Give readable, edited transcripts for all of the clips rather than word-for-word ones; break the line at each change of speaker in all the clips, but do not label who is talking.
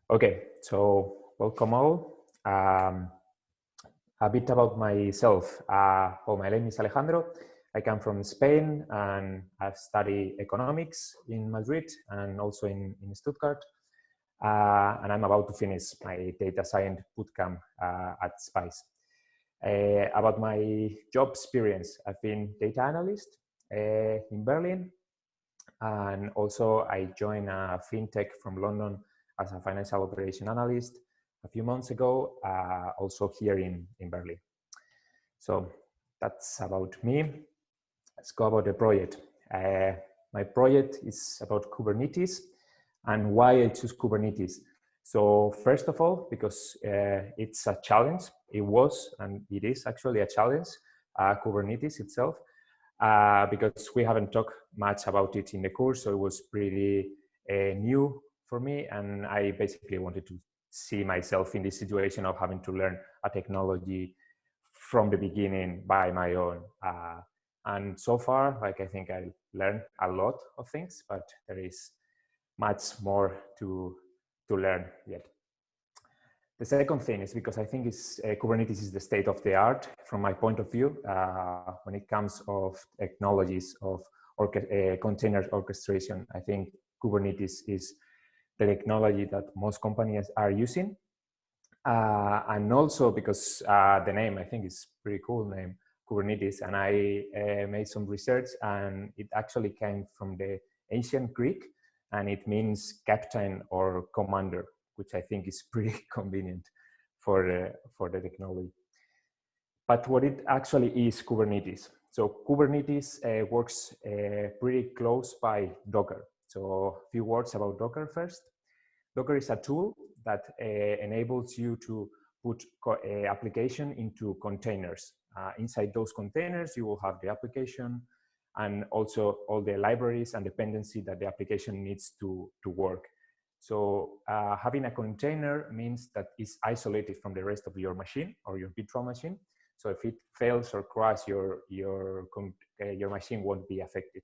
Okay, so welcome all. A bit about myself. Well, my name is Alejandro. I come from Spain and I've studied economics in Madrid and also in Stuttgart. And I'm about to finish my data science bootcamp at SPICE. About my job experience, I've been data analyst in Berlin. And also I joined a fintech from London as a financial operation analyst a few months ago, also here in Berlin. So that's about me. Let's go about the project. My project is about Kubernetes and why I choose Kubernetes. So first of all, because it's a challenge. It was, and it is actually a challenge, Kubernetes itself, because we haven't talked much about it in the course. So it was pretty new for me. And I basically wanted to see myself in this situation of having to learn a technology from the beginning by my own. And so far, like, I think I learned a lot of things, but there is much more to learn yet. The second thing is because I think Kubernetes is the state of the art from my point of view when it comes of technologies of container orchestration. I think Kubernetes is the technology that most companies are using. And also because the name, I think, is a pretty cool name, Kubernetes. And I made some research and it actually came from the ancient Greek and it means captain or commander, which I think is pretty convenient for the technology. But what it actually is Kubernetes. So Kubernetes works pretty close by Docker. So a few words about Docker first. Docker is a tool that enables you to put application into containers. Inside those containers, you will have the application and also all the libraries and dependency that the application needs to work. So having a container means that it's isolated from the rest of your machine or your virtual machine. So if it fails or crashes, your machine won't be affected.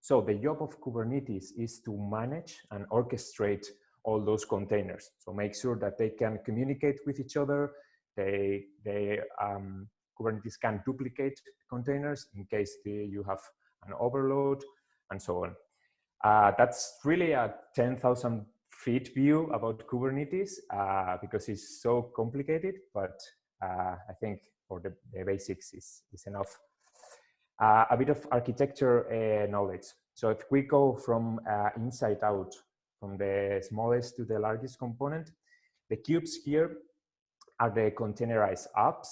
So the job of Kubernetes is to manage and orchestrate all those containers. So make sure that they can communicate with each other. Kubernetes can duplicate containers in case you have an overload and so on. That's really a 10,000 feet view about Kubernetes because it's so complicated, but I think for the basics is enough. A bit of architecture knowledge. So if we go from inside out, from the smallest to the largest component, the cubes here are the containerized apps,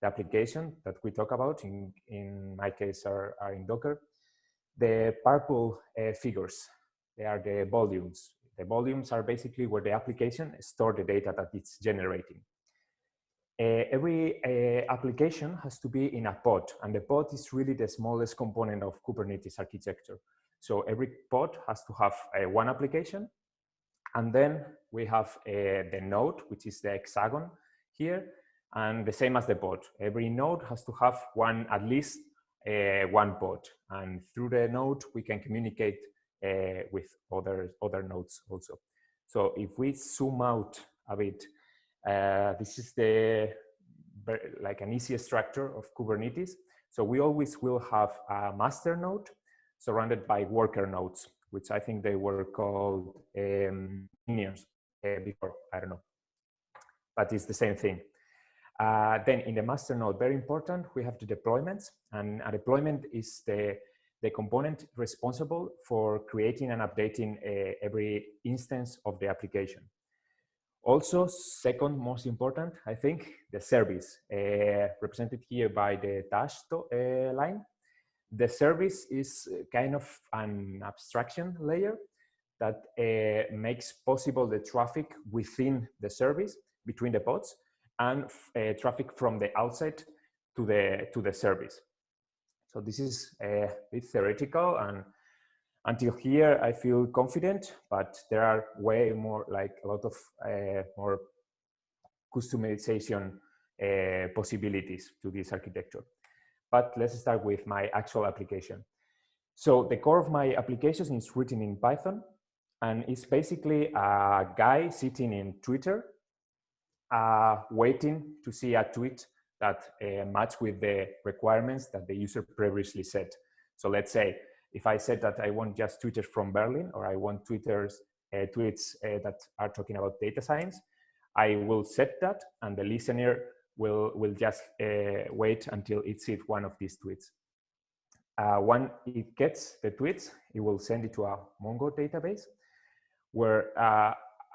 the application that we talk about, in my case are in Docker. The purple figures, they are the volumes. The volumes are basically where the application stores the data that it's generating. Every application has to be in a pod, and the pod is really the smallest component of Kubernetes architecture. So every pod has to have one application, and then we have the node, which is the hexagon here, and the same as the pod. Every node has to have at least one pod, and through the node we can communicate with other nodes also. So if we zoom out a bit, this is like an easy structure of Kubernetes. So we always will have a master node surrounded by worker nodes, which I think they were called minions before, I don't know, but it's the same thing. Then in the master node, very important, we have the deployments, and a deployment is the component responsible for creating and updating every instance of the application. Also, second most important, I think, the service, represented here by the dashed line. The service is kind of an abstraction layer that makes possible the traffic within the service, between the pods, and traffic from the outside to the service. So this is a bit theoretical, and until here I feel confident, but there are way more, like a lot of more customization possibilities to this architecture. But let's start with my actual application. So the core of my application is written in Python, And it's basically a guy sitting in Twitter, waiting to see a tweet that match with the requirements that the user previously set. So let's say if I said that I want just tweeters from Berlin, or I want tweets that are talking about data science, I will set that, and the listener will just wait until it sees one of these tweets. When it gets the tweets, it will send it to a Mongo database, where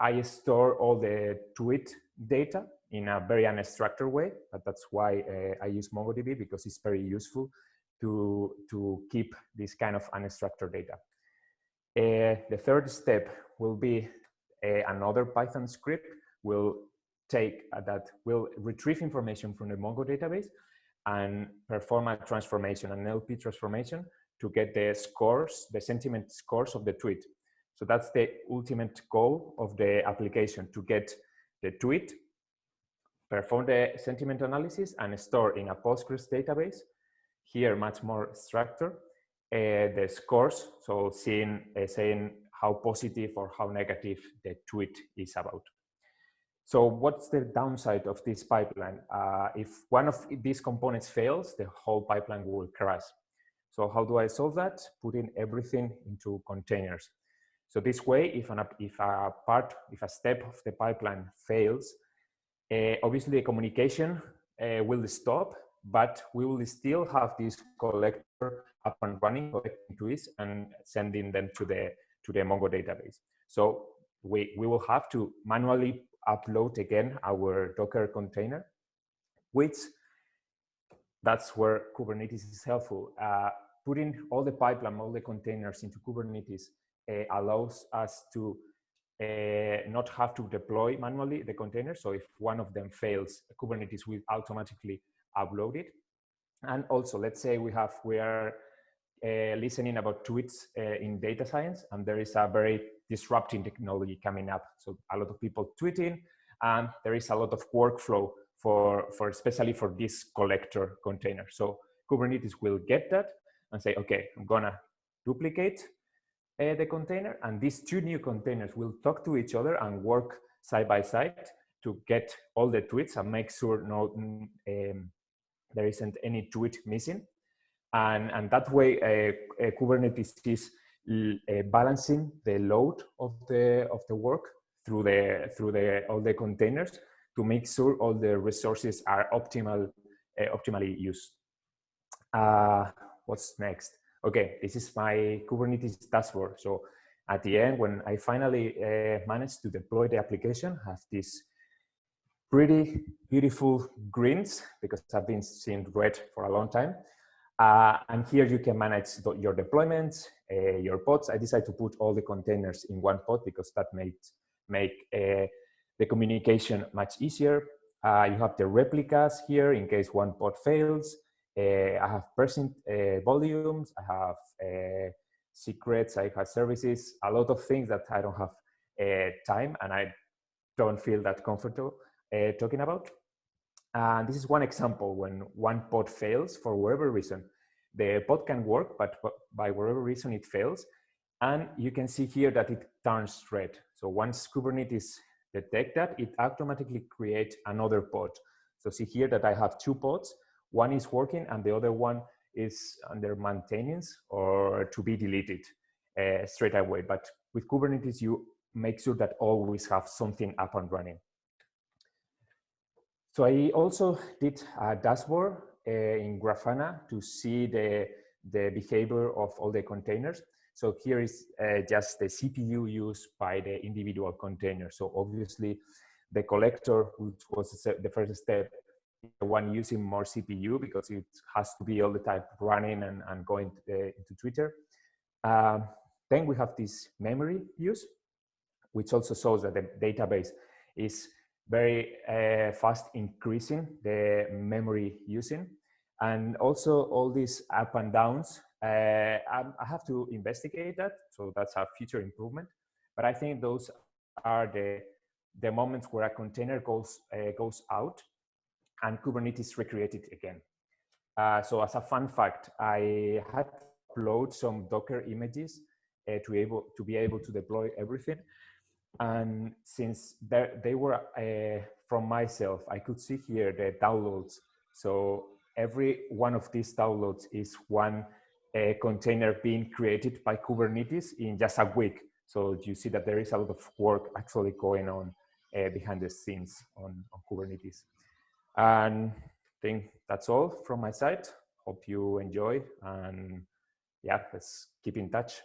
I store all the tweet data in a very unstructured way. But that's why I use MongoDB, because it's very useful to keep this kind of unstructured data. The third step will be another Python script will retrieve information from the Mongo database and perform a transformation, an LP transformation, to get the scores, the sentiment scores of the tweet. So that's the ultimate goal of the application, to get the tweet, perform the sentiment analysis, and store in a Postgres database, here much more structured, the scores, so saying how positive or how negative the tweet is about. So what's the downside of this pipeline? If one of these components fails, the whole pipeline will crash. So how do I solve that? Putting everything into containers. So this way, if a step of the pipeline fails, obviously the communication will stop, but we will still have this collector up and running, collecting tweets and sending them to the Mongo database. So we will have to manually upload again our Docker container, which that's where Kubernetes is helpful. Putting all the pipeline, all the containers into Kubernetes allows us to not have to deploy manually the container. So if one of them fails, Kubernetes will automatically upload it. And also, let's say we are listening about tweets in data science, and there is a very disrupting technology coming up. So a lot of people tweeting, and there is a lot of workflow for especially for this collector container. So Kubernetes will get that and say, okay, I'm gonna duplicate the container, and these two new containers will talk to each other and work side by side to get all the tweets and make sure there isn't any tweet missing. And that way, Kubernetes is balancing the load of the work through all the containers to make sure all the resources are optimally used. What's next? Okay, this is my Kubernetes dashboard. So at the end, when I finally managed to deploy the application, I have this pretty beautiful greens, because I've been seeing red for a long time. And here you can manage your deployments, your pods. I decided to put all the containers in one pod because that make the communication much easier. You have the replicas here in case one pod fails. I have percent volumes, I have secrets, I have services, a lot of things that I don't have time and I don't feel that comfortable talking about. And this is one example when one pod fails for whatever reason. The pod can work, but by whatever reason it fails. And you can see here that it turns red. So once Kubernetes detects that, it automatically creates another pod. So see here that I have two pods. One is working and the other one is under maintenance or to be deleted straight away. But with Kubernetes, you make sure that always have something up and running. So I also did a dashboard in Grafana to see the behavior of all the containers. So here is just the CPU used by the individual container. So obviously the collector, which was the first step, the one using more CPU because it has to be all the time running and going into Twitter. Then we have this memory use, which also shows that the database is very fast increasing the memory using. And also all these up and downs, I have to investigate that. So that's a future improvement. But I think those are the moments where a container goes out and Kubernetes recreated again. So as a fun fact, I had to upload some Docker images to be able to deploy everything. And since they were from myself, I could see here the downloads. So every one of these downloads is one container being created by Kubernetes in just a week. So you see that there is a lot of work actually going on behind the scenes on Kubernetes. And I think that's all from my side. Hope you enjoy, and yeah, let's keep in touch.